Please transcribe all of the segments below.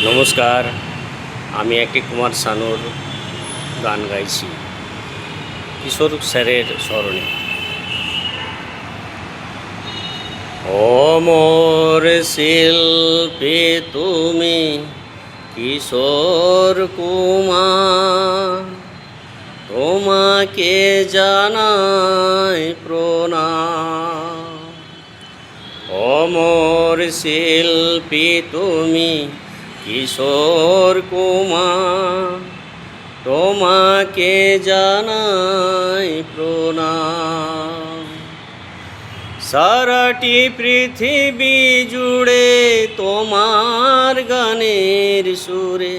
নমস্কার, আমি একটি কুমার শানুর গান গাইছি কিশোর স্যারের স্মরণে। অমর শিল্পী তুমি কিশোর কুমার, তোমাকে জানাই প্রণাম। অমর শিল্পী তুমি কিশোর কুমার, তোমাকে জানাই প্রণাম। সারাটি পৃথিবী জুড়ে তোমার গানের সুরে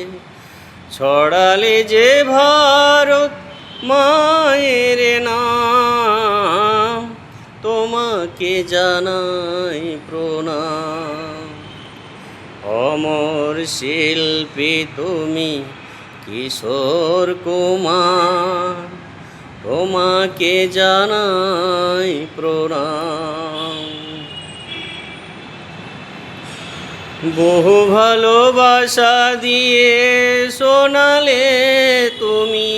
ছড়ালে যে ভারত মায়ের নাম, তোমাকে জানাই প্রণাম। অমর শিল্পী তুমি কিশোর কুমার, তোমাকে জানাই প্রণাম। বহু ভালোবাসা দিয়ে শোনালে তুমি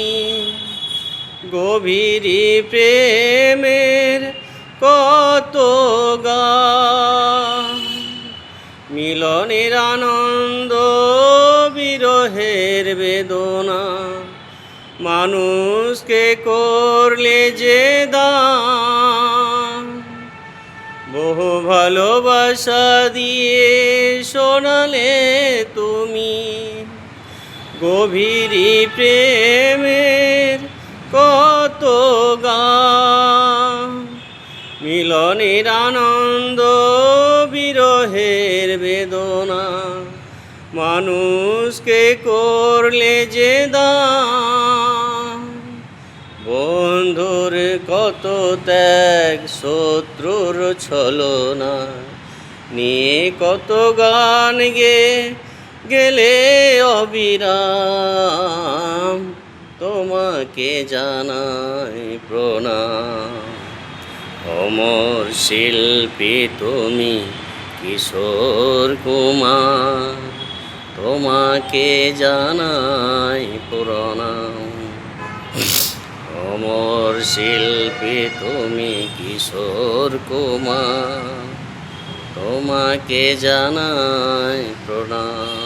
গভীর প্রেমের কত গান। মিলনের আনন্দ, বিরহের বেদনা, মানুষকে করলে যে দান। বহু ভালোবাসা দিয়ে শোনালে তুমি গভীর প্রেমের কত গান। মিলনের আনন্দ, বিরহের বেদনা, মানুষকে করলে যে দান। বন্ধুর কত ত্যাগ, শত্রুর ছলনা নিয়ে কত গান গেলে অবিরাম, তোমাকে জানাই প্রণাম। অমর শিল্পী তুমি কিশোর কুমার, তোমাকে জানাই প্রণাম। অমর শিল্পী তুমি কিশোর কুমার, তোমাকে জানাই প্রণাম।